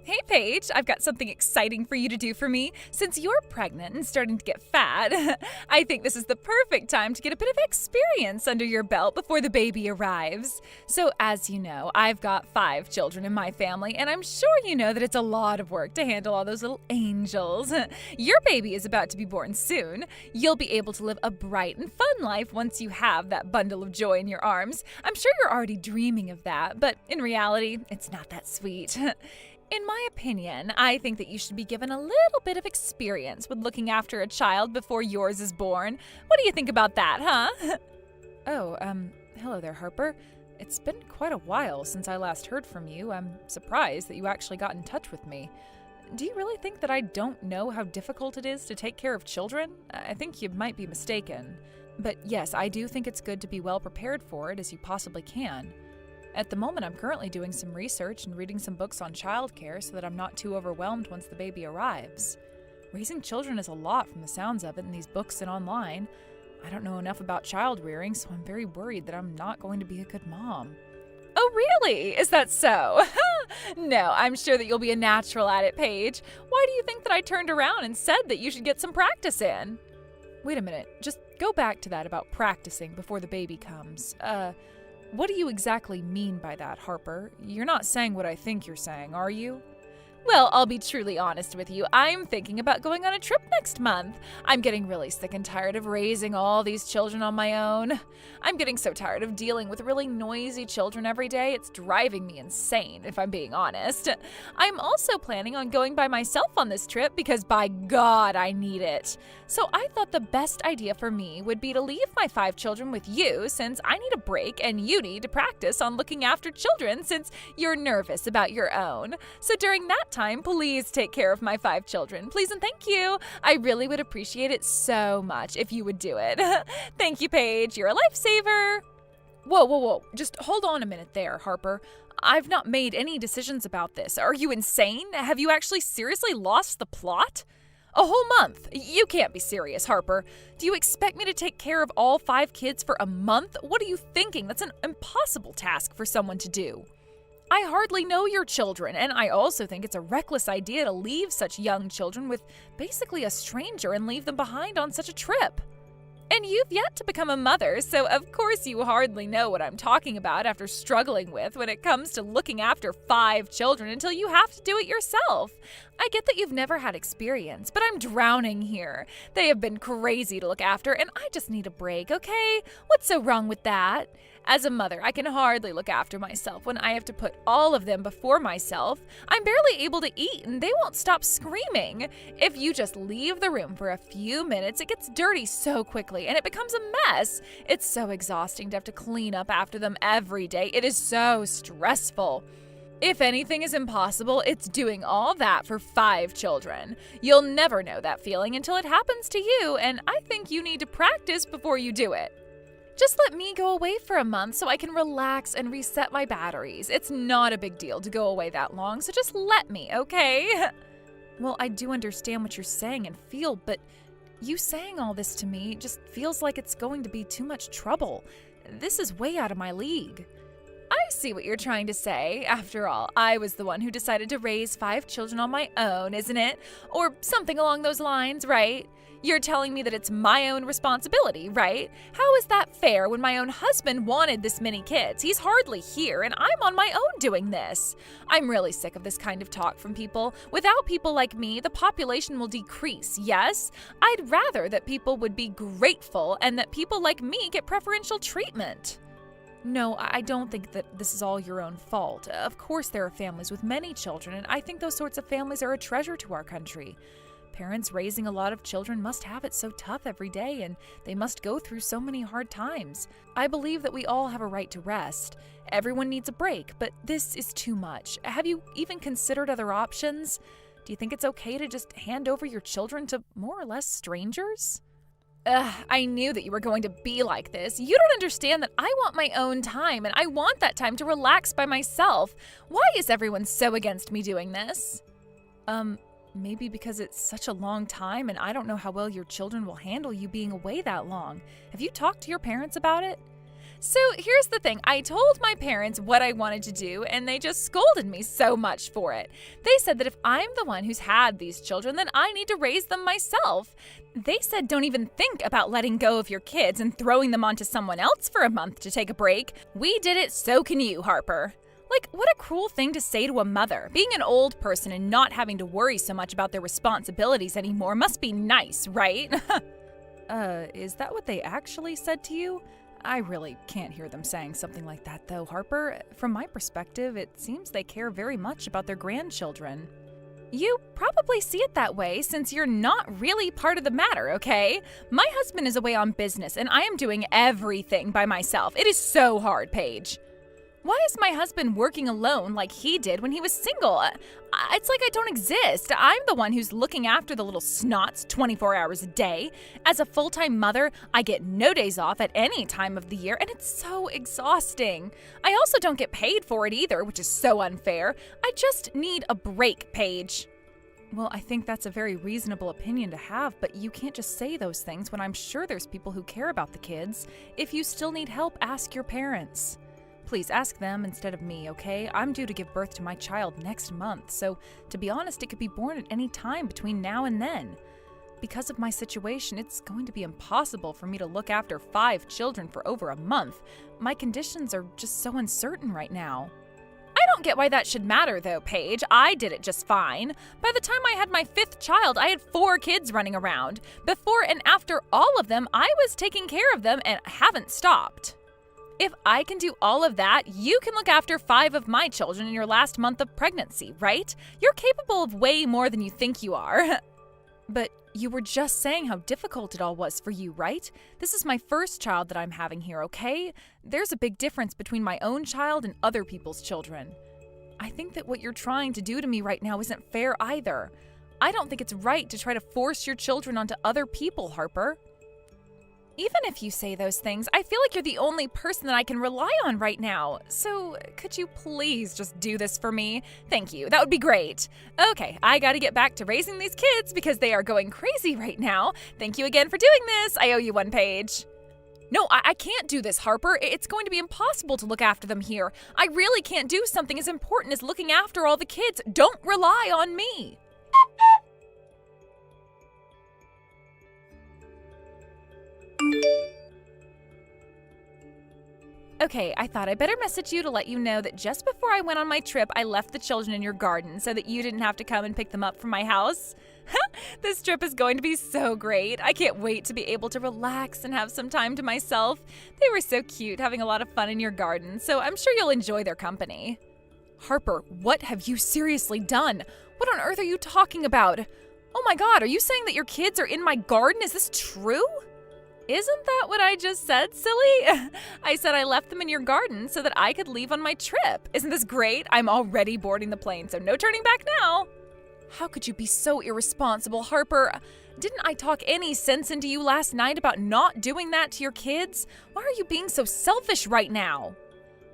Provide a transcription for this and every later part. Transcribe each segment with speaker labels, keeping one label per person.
Speaker 1: Hey Paige, I've got something exciting for you to do for me. Since you're pregnant and starting to get fat, I think this is the perfect time to get a bit of experience under your belt before the baby arrives. So as you know, I've got 5 children in my family, and I'm sure you know that it's a lot of work to handle all those little angels. Your baby is about to be born soon. You'll be able to live a bright and fun life once you have that bundle of joy in your arms. I'm sure you're already dreaming of that, but in reality, it's not that sweet. In my opinion, I think that you should be given a little bit of experience with looking after a child before yours is born. What do you think about that, huh? Hello there, Harper. It's been quite a while since I last heard from you. I'm surprised that you actually got in touch with me. Do you really think that I don't know how difficult it is to take care of children? I think you might be mistaken. But yes, I do think it's good to be well prepared for it as you possibly can. At the moment, I'm currently doing some research and reading some books on childcare so that I'm not too overwhelmed once the baby arrives. Raising children is a lot from the sounds of it in these books and online. I don't know enough about child rearing, so I'm very worried that I'm not going to be a good mom. Oh, really? Is that so? No, I'm sure that you'll be a natural at it, Paige. Why do you think that I turned around and said that you should get some practice in? Wait a minute, just go back to that about practicing before the baby comes. What do you exactly mean by that, Harper? You're not saying what I think you're saying, are you? Well, I'll be truly honest with you. I'm thinking about going on a trip next month. I'm getting really sick and tired of raising all these children on my own. I'm getting so tired of dealing with really noisy children every day. It's driving me insane, if I'm being honest. I'm also planning on going by myself on this trip because by God, I need it. So I thought the best idea for me would be to leave my 5 children with you since I need a break and you need to practice on looking after children since you're nervous about your own. So during that time, please take care of my 5 children. Please and thank you. I really would appreciate it so much if you would do it. Thank you, Paige. You're a lifesaver. Whoa. Just hold on a minute there, Harper. I've not made any decisions about this. Are you insane? Have you actually seriously lost the plot? A whole month? You can't be serious, Harper. Do you expect me to take care of all 5 kids for a month? What are you thinking? That's an impossible task for someone to do. I hardly know your children, and I also think it's a reckless idea to leave such young children with basically a stranger and leave them behind on such a trip. And you've yet to become a mother, so of course you hardly know what I'm talking about after struggling with when it comes to looking after 5 children until you have to do it yourself. I get that you've never had experience, but I'm drowning here. They have been crazy to look after, and I just need a break, okay? What's so wrong with that? As a mother, I can hardly look after myself when I have to put all of them before myself. I'm barely able to eat and they won't stop screaming. If you just leave the room for a few minutes, it gets dirty so quickly and it becomes a mess. It's so exhausting to have to clean up after them every day. It is so stressful. If anything is impossible, it's doing all that for 5 children. You'll never know that feeling until it happens to you, and I think you need to practice before you do it. Just let me go away for a month so I can relax and reset my batteries. It's not a big deal to go away that long, so just let me, okay? Well, I do understand what you're saying and feel, but you saying all this to me just feels like it's going to be too much trouble. This is way out of my league. I see what you're trying to say. After all, I was the one who decided to raise 5 children on my own, isn't it? Or something along those lines, right? You're telling me that it's my own responsibility, right? How is that fair when my own husband wanted this many kids? He's hardly here, and I'm on my own doing this. I'm really sick of this kind of talk from people. Without people like me, the population will decrease, yes? I'd rather that people would be grateful and that people like me get preferential treatment. No, I don't think that this is all your own fault. Of course there are families with many children, and I think those sorts of families are a treasure to our country. Parents raising a lot of children must have it so tough every day, and they must go through so many hard times. I believe that we all have a right to rest. Everyone needs a break, but this is too much. Have you even considered other options? Do you think it's okay to just hand over your children to more or less strangers? I knew that you were going to be like this. You don't understand that I want my own time, and I want that time to relax by myself. Why is everyone so against me doing this? Maybe because it's such a long time and I don't know how well your children will handle you being away that long. Have you talked to your parents about it? So here's the thing. I told my parents what I wanted to do, and they just scolded me so much for it. They said that if I'm the one who's had these children, then I need to raise them myself. They said don't even think about letting go of your kids and throwing them onto someone else for a month to take a break. We did it, so can you, Harper. Like, what a cruel thing to say to a mother. Being an old person and not having to worry so much about their responsibilities anymore must be nice, right? Is that what they actually said to you? I really can't hear them saying something like that, though, Harper. From my perspective, it seems they care very much about their grandchildren. You probably see it that way since you're not really part of the matter, okay? My husband is away on business, and I am doing everything by myself. It is so hard, Paige. Why is my husband working alone like he did when he was single? It's like I don't exist. I'm the one who's looking after the little snots 24 hours a day. As a full-time mother, I get no days off at any time of the year, and it's so exhausting. I also don't get paid for it either, which is so unfair. I just need a break, Paige. Well, I think that's a very reasonable opinion to have, but you can't just say those things when I'm sure there's people who care about the kids. If you still need help, ask your parents. Please ask them instead of me, okay? I'm due to give birth to my child next month, so to be honest, it could be born at any time between now and then. Because of my situation, it's going to be impossible for me to look after 5 children for over a month. My conditions are just so uncertain right now. I don't get why that should matter, though, Paige. I did it just fine. By the time I had my 5th child, I had 4 kids running around. Before and after all of them, I was taking care of them and haven't stopped. If I can do all of that, you can look after 5 of my children in your last month of pregnancy, right? You're capable of way more than you think you are. But you were just saying how difficult it all was for you, right? This is my first child that I'm having here, okay? There's a big difference between my own child and other people's children. I think that what you're trying to do to me right now isn't fair either. I don't think it's right to try to force your children onto other people, Harper. Even if you say those things, I feel like you're the only person that I can rely on right now. So, could you please just do this for me? Thank you. That would be great. Okay, I gotta get back to raising these kids because they are going crazy right now. Thank you again for doing this. I owe you one, Paige. No, I can't do this, Harper. It's going to be impossible to look after them here. I really can't do something as important as looking after all the kids. Don't rely on me. Okay, I thought I better message you to let you know that just before I went on my trip, I left the children in your garden so that you didn't have to come and pick them up from my house. This trip is going to be so great. I can't wait to be able to relax and have some time to myself. They were so cute, having a lot of fun in your garden, so I'm sure you'll enjoy their company. Harper, what have you seriously done? What on earth are you talking about? Oh my God, are you saying that your kids are in my garden? Is this true? Isn't that what I just said, silly? I said I left them in your garden so that I could leave on my trip. Isn't this great? I'm already boarding the plane, so no turning back now. How could you be so irresponsible, Harper? Didn't I talk any sense into you last night about not doing that to your kids? Why are you being so selfish right now?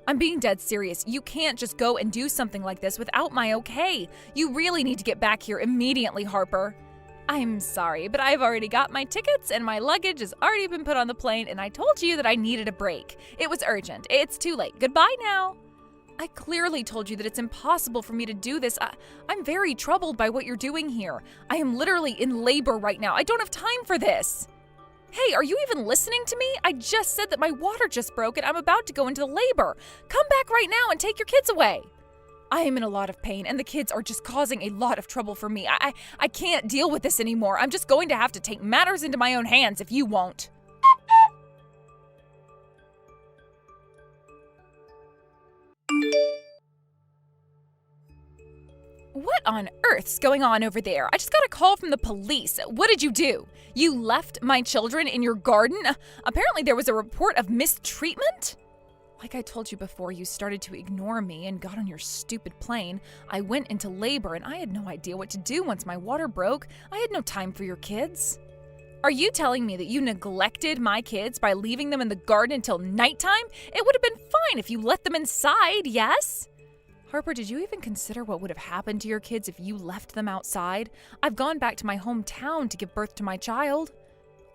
Speaker 1: I'm being dead serious. You can't just go and do something like this without my okay. You really need to get back here immediately, Harper. I'm sorry, but I've already got my tickets and my luggage has already been put on the plane, and I told you that I needed a break. It was urgent. It's too late. Goodbye now. I clearly told you that it's impossible for me to do this. I'm very troubled by what you're doing here. I am literally in labor right now. I don't have time for this. Hey, are you even listening to me? I just said that my water just broke and I'm about to go into labor. Come back right now and take your kids away. I am in a lot of pain, and the kids are just causing a lot of trouble for me. I can't deal with this anymore. I'm just going to have to take matters into my own hands if you won't. What on earth's going on over there? I just got a call from the police. What did you do? You left my children in your garden? Apparently there was a report of mistreatment? Like I told you before, you started to ignore me and got on your stupid plane. I went into labor and I had no idea what to do once my water broke. I had no time for your kids. Are you telling me that you neglected my kids by leaving them in the garden until nighttime? It would have been fine if you let them inside, yes? Harper, did you even consider what would have happened to your kids if you left them outside? I've gone back to my hometown to give birth to my child.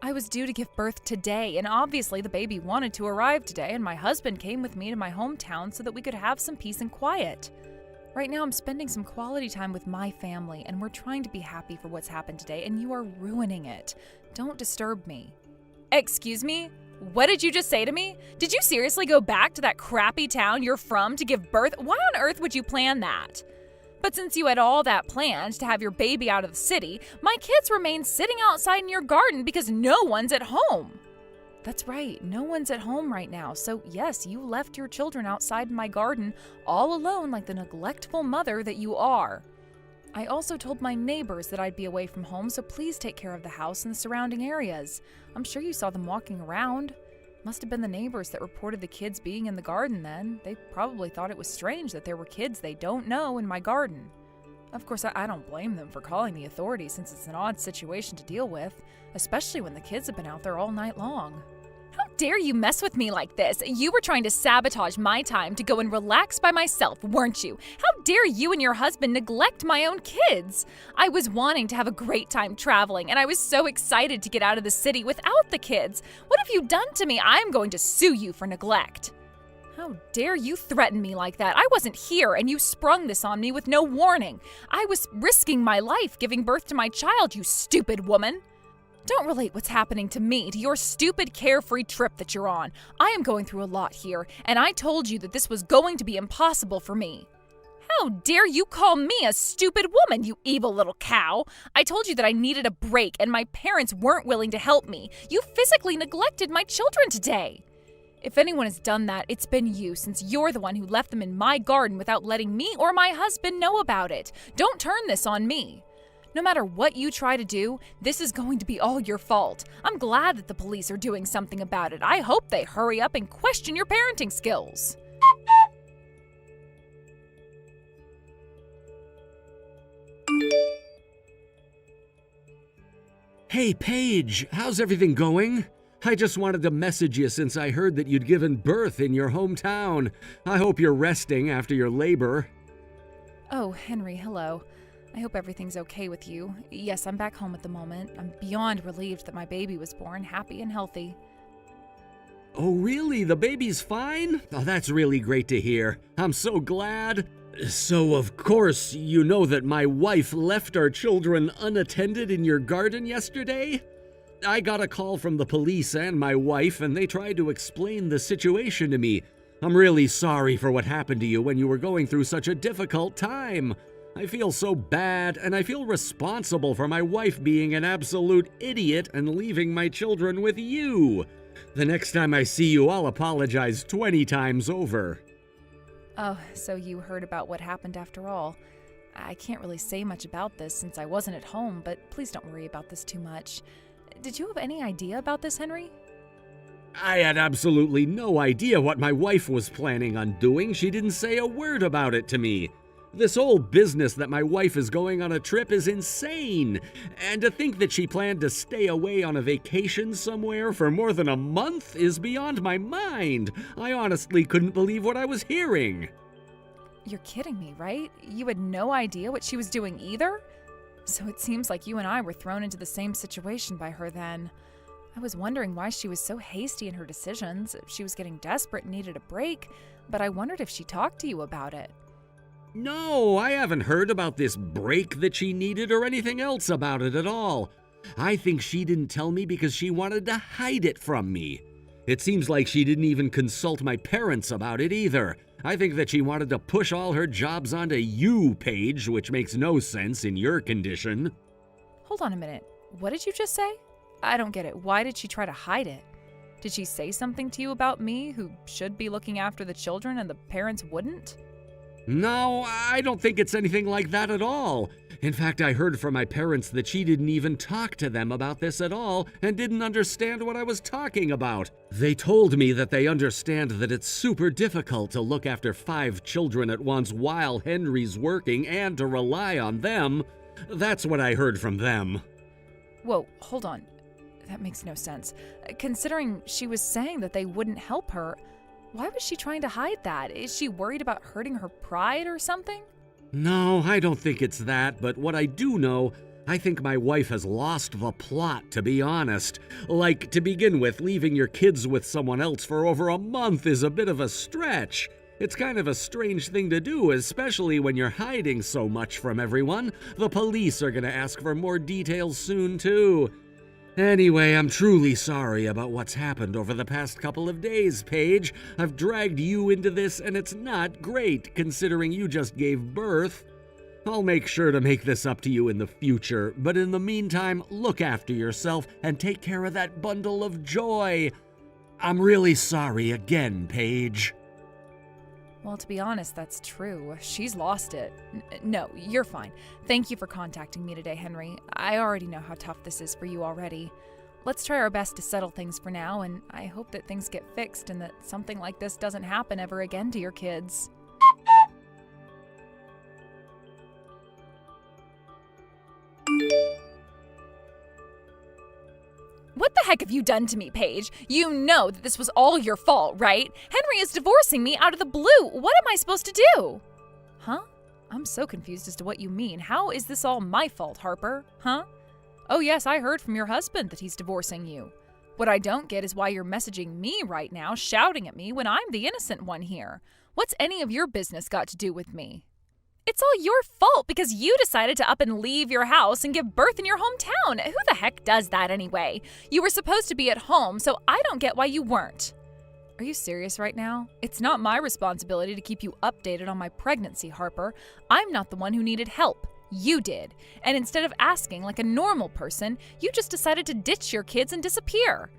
Speaker 1: I was due to give birth today, and obviously the baby wanted to arrive today, and my husband came with me to my hometown so that we could have some peace and quiet. Right now I'm spending some quality time with my family, and we're trying to be happy for what's happened today, and you are ruining it. Don't disturb me. Excuse me? What did you just say to me? Did you seriously go back to that crappy town you're from to give birth? Why on earth would you plan that? But since you had all that planned to have your baby out of the city, my kids remain sitting outside in your garden because no one's at home. That's right, no one's at home right now. So yes, you left your children outside in my garden all alone like the neglectful mother that you are. I also told my neighbors that I'd be away from home, so please take care of the house and the surrounding areas. I'm sure you saw them walking around. Must have been the neighbors that reported the kids being in the garden then. They probably thought it was strange that there were kids they don't know in my garden. Of course, I don't blame them for calling the authorities since it's an odd situation to deal with, especially when the kids have been out there all night long. How dare you mess with me like this? You were trying to sabotage my time to go and relax by myself, weren't you? How dare you and your husband neglect my own kids? I was wanting to have a great time traveling, and I was so excited to get out of the city without the kids. What have you done to me? I'm going to sue you for neglect. How dare you threaten me like that? I wasn't here, and you sprung this on me with no warning. I was risking my life giving birth to my child, you stupid woman. Don't relate what's happening to me to your stupid carefree trip that you're on. I am going through a lot here, and I told you that this was going to be impossible for me. How dare you call me a stupid woman, you evil little cow? I told you that I needed a break, and my parents weren't willing to help me. You physically neglected my children today. If anyone has done that, it's been you, since you're the one who left them in my garden without letting me or my husband know about it. Don't turn this on me. No matter what you try to do, this is going to be all your fault. I'm glad that the police are doing something about it. I hope they hurry up and question your parenting skills.
Speaker 2: Hey, Paige, how's everything going? I just wanted to message you since I heard that you'd given birth in your hometown. I hope you're resting after your labor.
Speaker 1: Oh, Henry, hello. I hope everything's okay with you. Yes, I'm back home at the moment. I'm beyond relieved that my baby was born happy and healthy.
Speaker 2: Oh, really? The baby's fine? Oh, that's really great to hear. I'm so glad. So, of course, you know that my wife left our children unattended in your garden yesterday? I got a call from the police and my wife, and they tried to explain the situation to me. I'm really sorry for what happened to you when you were going through such a difficult time. I feel so bad, and I feel responsible for my wife being an absolute idiot and leaving my children with you. The next time I see you, I'll apologize 20 times over.
Speaker 1: Oh, so you heard about what happened after all. I can't really say much about this since I wasn't at home, but please don't worry about this too much. Did you have any idea about this, Henry?
Speaker 2: I had absolutely no idea what my wife was planning on doing. She didn't say a word about it to me. This whole business that my wife is going on a trip is insane. And to think that she planned to stay away on a vacation somewhere for more than a month is beyond my mind. I honestly couldn't believe what I was hearing.
Speaker 1: You're kidding me, right? You had no idea what she was doing either? So it seems like you and I were thrown into the same situation by her then. I was wondering why she was so hasty in her decisions. She was getting desperate and needed a break, but I wondered if she talked to you about it.
Speaker 2: No, I haven't heard about this break that she needed or anything else about it at all. I think she didn't tell me because she wanted to hide it from me. It seems like she didn't even consult my parents about it either. I think that she wanted to push all her jobs onto you, Paige, which makes no sense in your condition.
Speaker 1: Hold on a minute. What did you just say? I don't get it. Why did she try to hide it? Did she say something to you about me who should be looking after the children and the parents wouldn't?
Speaker 2: No, I don't think it's anything like that at all. In fact, I heard from my parents that she didn't even talk to them about this at all and didn't understand what I was talking about. They told me that they understand that it's super difficult to look after 5 children at once while Henry's working and to rely on them. That's what I heard from them.
Speaker 1: Whoa, hold on. That makes no sense. Considering she was saying that they wouldn't help her, why was she trying to hide that? Is she worried about hurting her pride or something?
Speaker 2: No, I don't think it's that, but what I do know, I think my wife has lost the plot, to be honest. Like, to begin with, leaving your kids with someone else for over a month is a bit of a stretch. It's kind of a strange thing to do, especially when you're hiding so much from everyone. The police are gonna ask for more details soon, too. Anyway, I'm truly sorry about what's happened over the past couple of days, Paige. I've dragged you into this, and it's not great, considering you just gave birth. I'll make sure to make this up to you in the future, but in the meantime, look after yourself and take care of that bundle of joy. I'm really sorry again, Paige.
Speaker 1: Well, to be honest, that's true. She's lost it. No, you're fine. Thank you for contacting me today, Henry. I already know how tough this is for you already. Let's try our best to settle things for now, and I hope that things get fixed and that something like this doesn't happen ever again to your kids. What the heck have you done to me, Paige? You know that this was all your fault, right? Henry is divorcing me out of the blue. What am I supposed to do? Huh? I'm so confused as to what you mean. How is this all my fault, Harper? Huh? Oh yes, I heard from your husband that he's divorcing you. What I don't get is why you're messaging me right now, shouting at me when I'm the innocent one here. What's any of your business got to do with me? It's all your fault because you decided to up and leave your house and give birth in your hometown. Who the heck does that anyway? You were supposed to be at home, so I don't get why you weren't. Are you serious right now? It's not my responsibility to keep you updated on my pregnancy, Harper. I'm not the one who needed help. You did. And instead of asking like a normal person, you just decided to ditch your kids and disappear.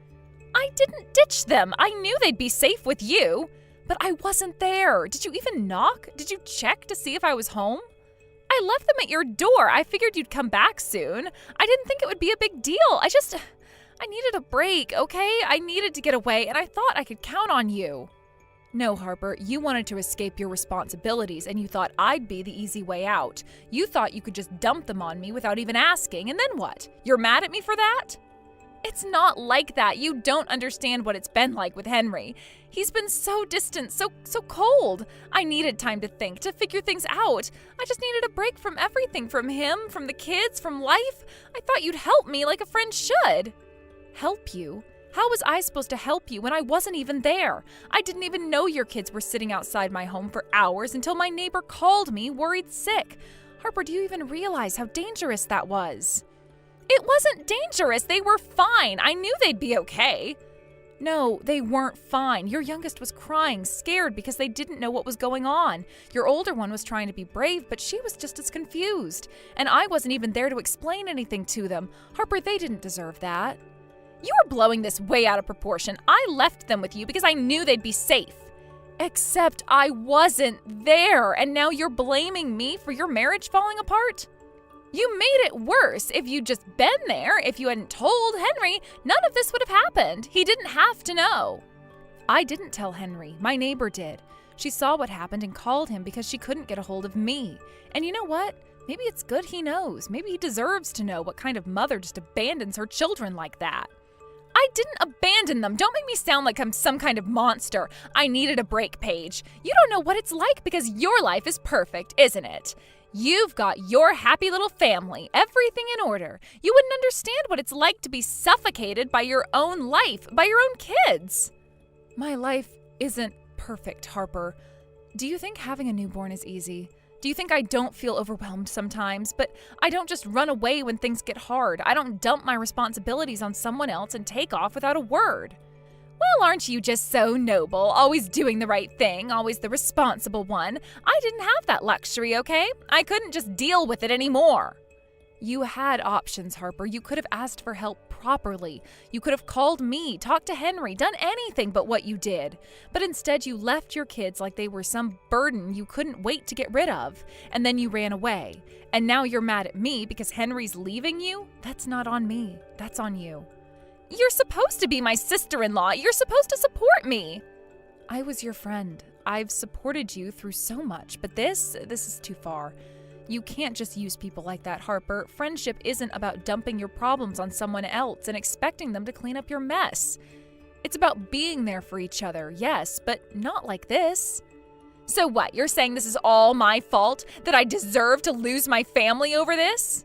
Speaker 1: I didn't ditch them. I knew they'd be safe with you. But I wasn't there. Did you even knock? Did you check to see if I was home? I left them at your door. I figured you'd come back soon. I didn't think it would be a big deal. I needed a break, okay? I needed to get away, and I thought I could count on you. No, Harper, you wanted to escape your responsibilities, and you thought I'd be the easy way out. You thought you could just dump them on me without even asking, and then what? You're mad at me for that? It's not like that. You don't understand what it's been like with Henry. He's been so distant, so cold. I needed time to think, to figure things out. I just needed a break from everything, from him, from the kids, from life. I thought you'd help me like a friend should. Help you? How was I supposed to help you when I wasn't even there? I didn't even know your kids were sitting outside my home for hours until my neighbor called me, worried sick. Harper, do you even realize how dangerous that was? It wasn't dangerous. They were fine. I knew they'd be okay. No, they weren't fine. Your youngest was crying, scared because they didn't know what was going on. Your older one was trying to be brave, but she was just as confused. And I wasn't even there to explain anything to them. Harper, they didn't deserve that. You are blowing this way out of proportion. I left them with you because I knew they'd be safe. Except I wasn't there, and now you're blaming me for your marriage falling apart? You made it worse. If you'd just been there, if you hadn't told Henry, none of this would have happened. He didn't have to know. I didn't tell Henry. My neighbor did. She saw what happened and called him because she couldn't get a hold of me. And you know what? Maybe it's good he knows. Maybe he deserves to know what kind of mother just abandons her children like that. I didn't abandon them. Don't make me sound like I'm some kind of monster. I needed a break, Paige. You don't know what it's like because your life is perfect, isn't it? You've got your happy little family, everything in order. You wouldn't understand what it's like to be suffocated by your own life, by your own kids. My life isn't perfect, Harper. Do you think having a newborn is easy? Do you think I don't feel overwhelmed sometimes? But I don't just run away when things get hard. I don't dump my responsibilities on someone else and take off without a word. Well, aren't you just so noble, always doing the right thing, always the responsible one? I didn't have that luxury, okay? I couldn't just deal with it anymore. You had options, Harper. You could have asked for help properly. You could have called me, talked to Henry, done anything but what you did. But instead, you left your kids like they were some burden you couldn't wait to get rid of. And then you ran away. And now you're mad at me because Henry's leaving you? That's not on me. That's on you. You're supposed to be my sister-in-law. You're supposed to support me. I was your friend. I've supported you through so much, but this is too far. You can't just use people like that, Harper. Friendship isn't about dumping your problems on someone else and expecting them to clean up your mess. It's about being there for each other, yes, but not like this. So what, you're saying this is all my fault? That I deserve to lose my family over this?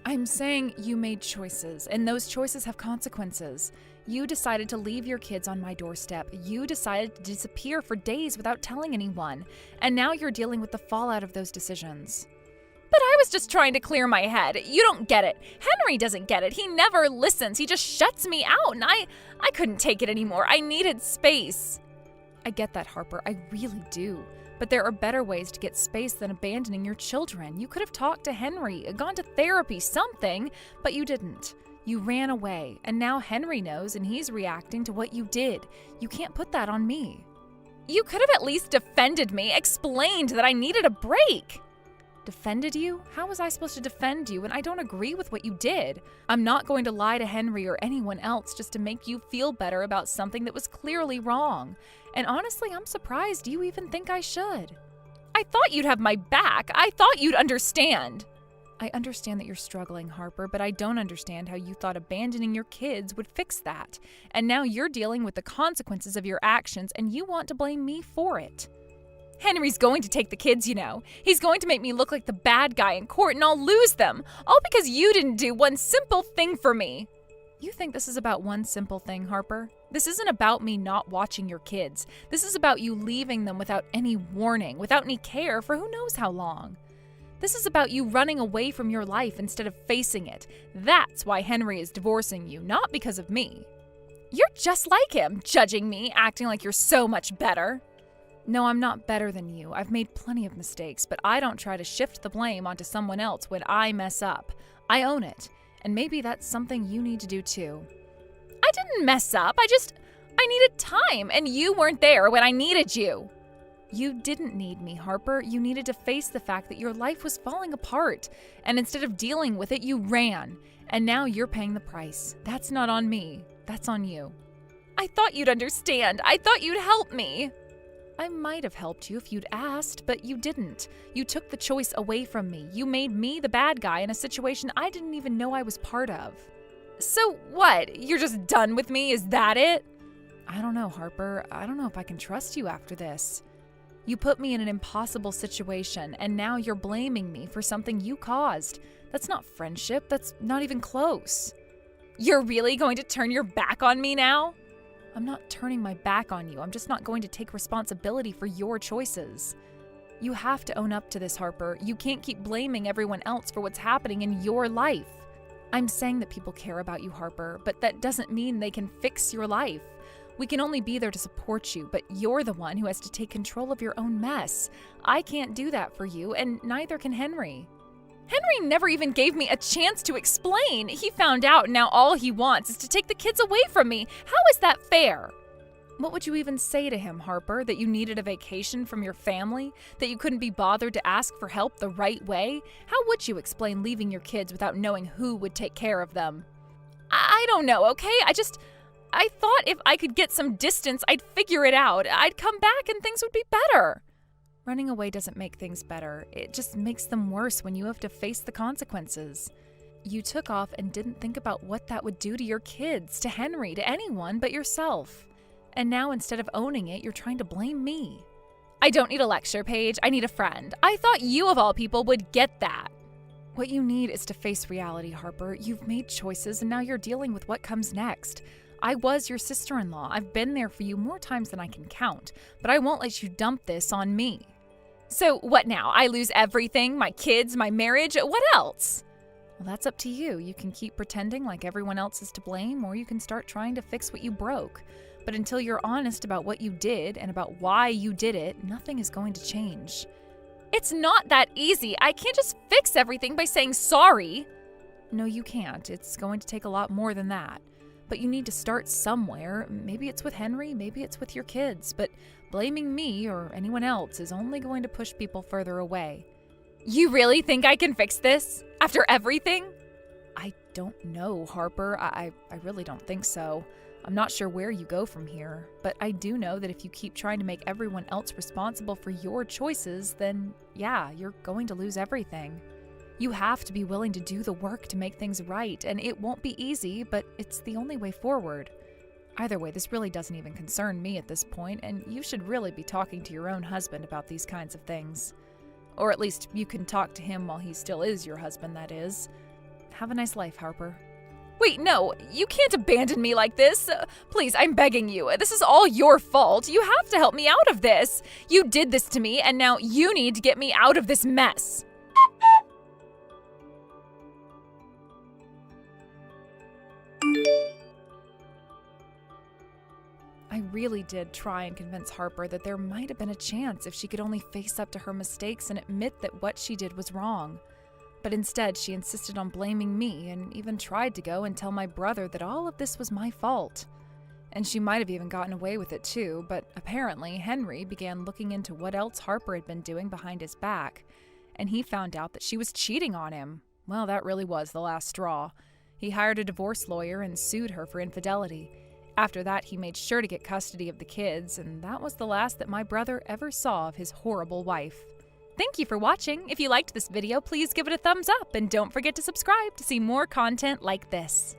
Speaker 1: I'm saying you made choices, and those choices have consequences. You decided to leave your kids on my doorstep. You decided to disappear for days without telling anyone, and now you're dealing with the fallout of those decisions. But I was just trying to clear my head. You don't get it. Henry doesn't get it. He never listens. He just shuts me out, and I couldn't take it anymore. I needed space. I get that, Harper. I really do. But there are better ways to get space than abandoning your children. You could have talked to Henry, gone to therapy, something, but you didn't. You ran away, and now Henry knows and he's reacting to what you did. You can't put that on me. You could have at least defended me, explained that I needed a break. Defended you? How was I supposed to defend you when I don't agree with what you did? I'm not going to lie to Henry or anyone else just to make you feel better about something that was clearly wrong. And honestly, I'm surprised you even think I should. I thought you'd have my back. I thought you'd understand. I understand that you're struggling, Harper, but I don't understand how you thought abandoning your kids would fix that. And now you're dealing with the consequences of your actions, and you want to blame me for it. Henry's going to take the kids, you know. He's going to make me look like the bad guy in court, and I'll lose them. All because you didn't do one simple thing for me. You think this is about one simple thing, Harper? This isn't about me not watching your kids. This is about you leaving them without any warning, without any care for who knows how long. This is about you running away from your life instead of facing it. That's why Henry is divorcing you, not because of me. You're just like him, judging me, acting like you're so much better. No, I'm not better than you. I've made plenty of mistakes, but I don't try to shift the blame onto someone else when I mess up. I own it, and maybe that's something you need to do too. I didn't mess up. I needed time, and you weren't there when I needed you. You didn't need me, Harper. You needed to face the fact that your life was falling apart, and instead of dealing with it, you ran. And now you're paying the price. That's not on me. That's on you. I thought you'd understand. I thought you'd help me. I might have helped you if you'd asked, but you didn't. You took the choice away from me. You made me the bad guy in a situation I didn't even know I was part of. So what? You're just done with me? Is that it? I don't know, Harper. I don't know if I can trust you after this. You put me in an impossible situation, and now you're blaming me for something you caused. That's not friendship. That's not even close. You're really going to turn your back on me now? I'm not turning my back on you. I'm just not going to take responsibility for your choices. You have to own up to this, Harper. You can't keep blaming everyone else for what's happening in your life. I'm saying that people care about you, Harper, but that doesn't mean they can fix your life. We can only be there to support you, but you're the one who has to take control of your own mess. I can't do that for you, and neither can Henry. Henry never even gave me a chance to explain. He found out, and now all he wants is to take the kids away from me. How is that fair? What would you even say to him, Harper? That you needed a vacation from your family? That you couldn't be bothered to ask for help the right way? How would you explain leaving your kids without knowing who would take care of them? I don't know, okay? I thought if I could get some distance, I'd figure it out. I'd come back and things would be better. Running away doesn't make things better. It just makes them worse when you have to face the consequences. You took off and didn't think about what that would do to your kids, to Henry, to anyone but yourself. And now instead of owning it, you're trying to blame me. I don't need a lecture, Paige. I need a friend. I thought you, of all people, would get that. What you need is to face reality, Harper. You've made choices, and now you're dealing with what comes next. I was your sister-in-law. I've been there for you more times than I can count, but I won't let you dump this on me. So what now? I lose everything? My kids, my marriage? What else? Well, that's up to you. You can keep pretending like everyone else is to blame, or you can start trying to fix what you broke. But until you're honest about what you did and about why you did it, nothing is going to change. It's not that easy. I can't just fix everything by saying sorry. No, you can't. It's going to take a lot more than that. But you need to start somewhere. Maybe it's with Henry, maybe it's with your kids. But blaming me or anyone else is only going to push people further away. You really think I can fix this? After everything? I don't know, Harper. I really don't think so. I'm not sure where you go from here. But I do know that if you keep trying to make everyone else responsible for your choices, then yeah, you're going to lose everything. You have to be willing to do the work to make things right, and it won't be easy, but it's the only way forward. Either way, this really doesn't even concern me at this point, and you should really be talking to your own husband about these kinds of things. Or at least you can talk to him while he still is your husband, that is. Have a nice life, Harper. Wait, no, you can't abandon me like this. Please, I'm begging you. This is all your fault. You have to help me out of this. You did this to me, and now you need to get me out of this mess. I really did try and convince Harper that there might have been a chance if she could only face up to her mistakes and admit that what she did was wrong. But instead, she insisted on blaming me and even tried to go and tell my brother that all of this was my fault. And she might have even gotten away with it too, but apparently Henry began looking into what else Harper had been doing behind his back, and he found out that she was cheating on him. Well, that really was the last straw. He hired a divorce lawyer and sued her for infidelity. After that, he made sure to get custody of the kids, and that was the last that my brother ever saw of his horrible wife. Thank you for watching. If you liked this video, please give it a thumbs up and don't forget to subscribe to see more content like this.